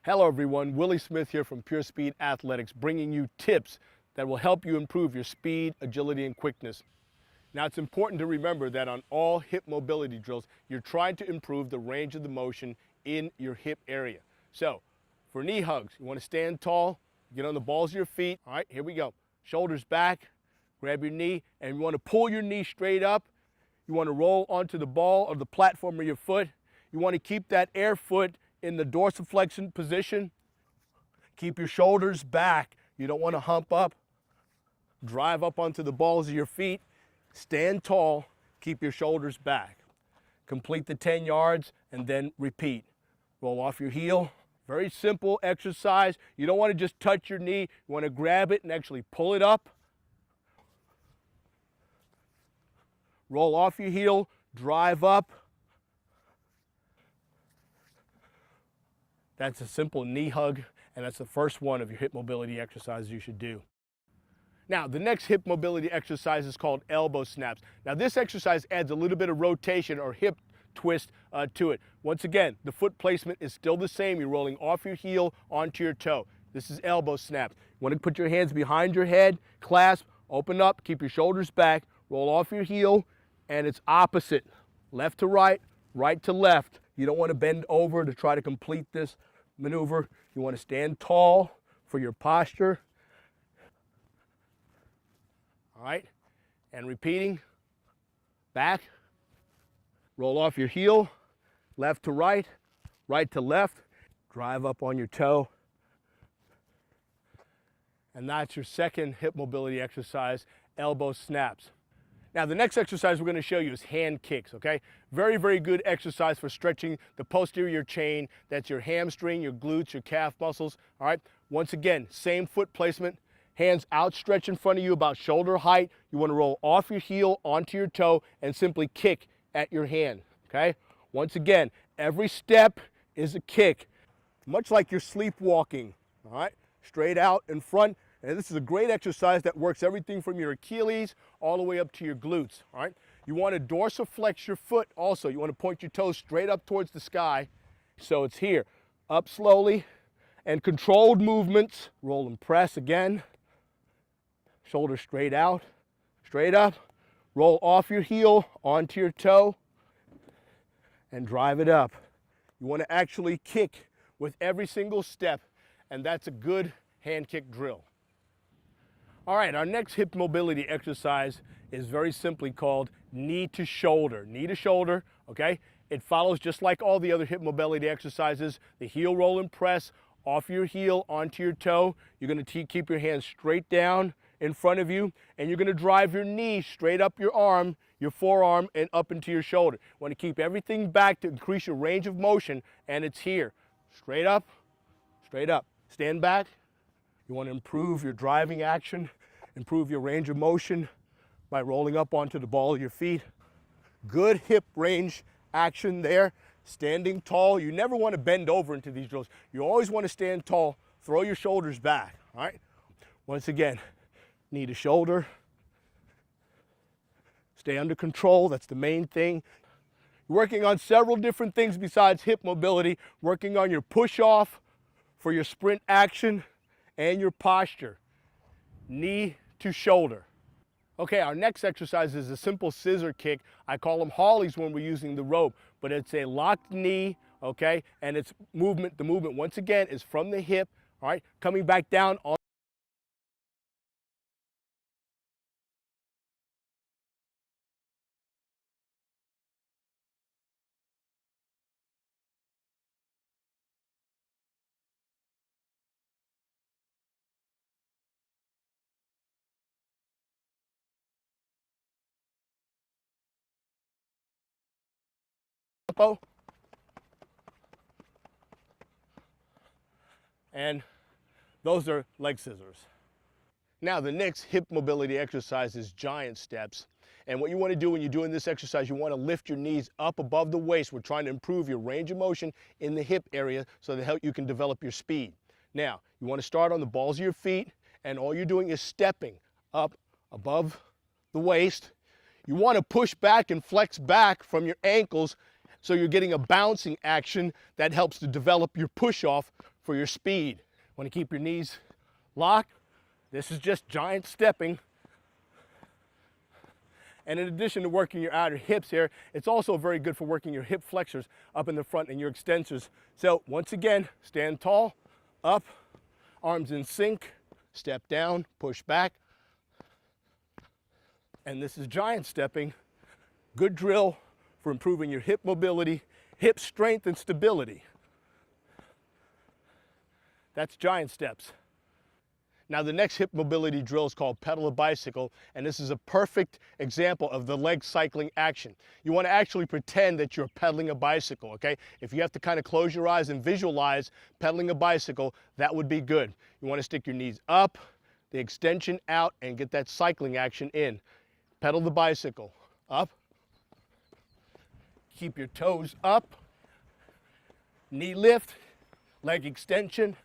Hello everyone, Willie Smith here from Pure Speed Athletics, bringing you tips that will help you improve your speed, agility, and quickness. Now it's important to remember that on all hip mobility drills, you're trying to improve the range of the motion in your hip area. So for knee hugs, you want to stand tall, get on the balls of your feet. All right, here we go. Shoulders back, grab your knee, and you want to pull your knee straight up. You want to roll onto the ball or the platform of your foot. You want to keep that air foot in the dorsiflexion position. Keep your shoulders back. You don't want to hump up. Drive up onto the balls of your feet. Stand tall. Keep your shoulders back. Complete the 10 yards and then repeat. Roll off your heel. Very simple exercise. You don't want to just touch your knee. You want to grab it and actually pull it up. Roll off your heel. Drive up. That's a simple knee hug, and that's the first one of your hip mobility exercises you should do. Now, the next hip mobility exercise is called elbow snaps. Now, this exercise adds a little bit of rotation or hip twist to it. Once again, the foot placement is still the same. You're rolling off your heel onto your toe. This is elbow snaps. You want to put your hands behind your head, clasp, open up, keep your shoulders back, roll off your heel, and it's opposite. Left to right, right to left. You don't want to bend over to try to complete this maneuver. You want to stand tall for your posture. All right, and repeating, back, roll off your heel, left to right, right to left, drive up on your toe. And that's your second hip mobility exercise, elbow snaps. Now, the next exercise we're going to show you is hand kicks, okay? Very, very good exercise for stretching the posterior chain. That's your hamstring, your glutes, your calf muscles, all right? Once again, same foot placement, hands outstretched in front of you about shoulder height. You want to roll off your heel onto your toe and simply kick at your hand, okay? Once again, every step is a kick, much like you're sleepwalking, all right? Straight out in front. And this is a great exercise that works everything from your Achilles all the way up to your glutes, all right? You want to dorsiflex your foot also. You want to point your toes straight up towards the sky. So it's here, up slowly, and controlled movements. Roll and press again. Shoulders straight out, straight up. Roll off your heel onto your toe and drive it up. You want to actually kick with every single step, and that's a good hand kick drill. All right, our next hip mobility exercise is very simply called knee to shoulder. Knee to shoulder, okay? It follows just like all the other hip mobility exercises. The heel roll and press off your heel onto your toe. You're going to keep your hands straight down in front of you, and you're going to drive your knee straight up your arm, your forearm, and up into your shoulder. You want to keep everything back to increase your range of motion, and it's here. Straight up, straight up. Stand back. You want to improve your driving action, improve your range of motion by rolling up onto the ball of your feet. Good hip range action there. Standing tall. You never want to bend over into these drills. You always want to stand tall. Throw your shoulders back, all right? Once again, knee to shoulder. Stay under control. That's the main thing. You're working on several different things besides hip mobility. Working on your push-off for your sprint action and your posture. Knee to shoulder. Okay, our next exercise is a simple scissor kick. I call them Hollies when we're using the rope, but it's a locked knee, okay? And it's movement, the movement once again is from the hip, all right? Coming back down on tempo. And those are leg scissors. Now the next hip mobility exercise is giant steps. And what you want to do when you're doing this exercise, you want to lift your knees up above the waist. We're trying to improve your range of motion in the hip area so that you can develop your speed. Now, you want to start on the balls of your feet, and all you're doing is stepping up above the waist. You want to push back and flex back from your ankles so you're getting a bouncing action that helps to develop your push-off for your speed. Want to keep your knees locked. This is just giant stepping. And in addition to working your outer hips here, it's also very good for working your hip flexors up in the front and your extensors. So once again, stand tall, up, arms in sync, step down, push back. And this is giant stepping. Good drill for improving your hip mobility, hip strength and stability. That's giant steps. Now the next hip mobility drill is called pedal a bicycle, and this is a perfect example of the leg cycling action. You want to actually pretend that you're pedaling a bicycle, okay? If you have to kind of close your eyes and visualize pedaling a bicycle, that would be good. You want to stick your knees up, the extension out, and get that cycling action in. Pedal the bicycle, up. Keep your toes up, knee lift, leg extension.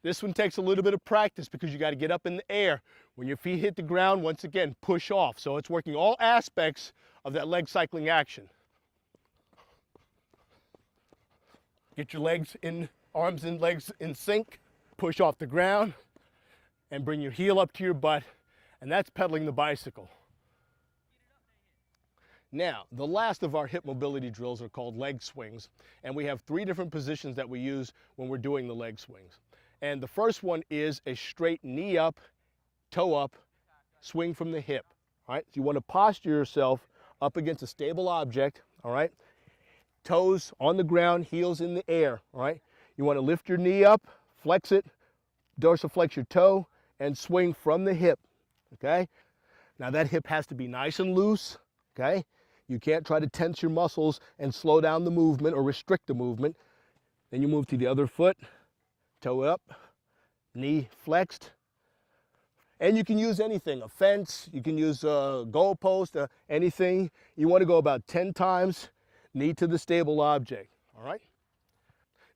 This one takes a little bit of practice because you got to get up in the air. When your feet hit the ground, once again, push off. So it's working all aspects of that leg cycling action. Get your legs in, arms and legs in sync. Push off the ground and bring your heel up to your butt. And that's pedaling the bicycle. Now, the last of our hip mobility drills are called leg swings. And we have 3 different positions that we use when we're doing the leg swings. And the first one is a straight knee up, toe up, swing from the hip. All right, so you want to posture yourself up against a stable object. All right, toes on the ground, heels in the air. All right, you want to lift your knee up, flex it, dorsiflex your toe, and swing from the hip. Okay, now that hip has to be nice and loose. Okay, you can't try to tense your muscles and slow down the movement or restrict the movement. Then you move to the other foot. Toe up, knee flexed. And you can use anything, a fence, you can use a goalpost, anything. You want to go about 10 times, knee to the stable object, all right?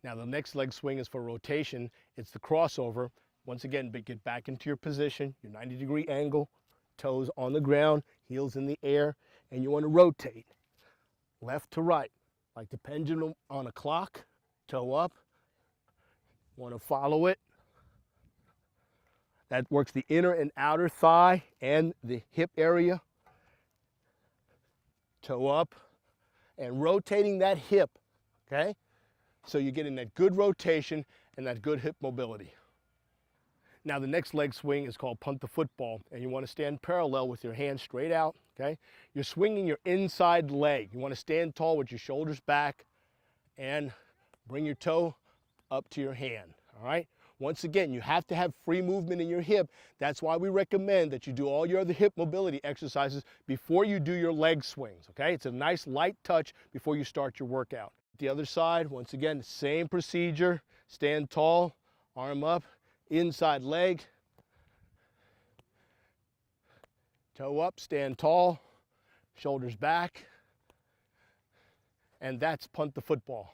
Now the next leg swing is for rotation. It's the crossover. Once again, get back into your position, your 90-degree angle, toes on the ground, heels in the air, and you want to rotate left to right, like the pendulum on a clock, toe up. Want to follow it. That works the inner and outer thigh and the hip area. Toe up and rotating that hip, okay? So you're getting that good rotation and that good hip mobility. Now the next leg swing is called punt the football, and you want to stand parallel with your hands straight out, okay? You're swinging your inside leg. You want to stand tall with your shoulders back and bring your toe up to your hand, all right? Once again, you have to have free movement in your hip. That's why we recommend that you do all your other hip mobility exercises before you do your leg swings, okay? It's a nice light touch before you start your workout. The other side, once again, same procedure. Stand tall, arm up, inside leg. Toe up, stand tall, shoulders back. And that's punt the football.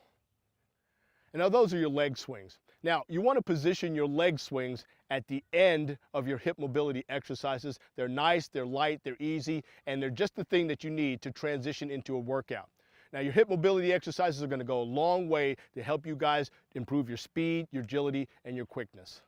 And now those are your leg swings. Now, you want to position your leg swings at the end of your hip mobility exercises. They're nice, they're light, they're easy, and they're just the thing that you need to transition into a workout. Now, your hip mobility exercises are going to go a long way to help you guys improve your speed, your agility, and your quickness.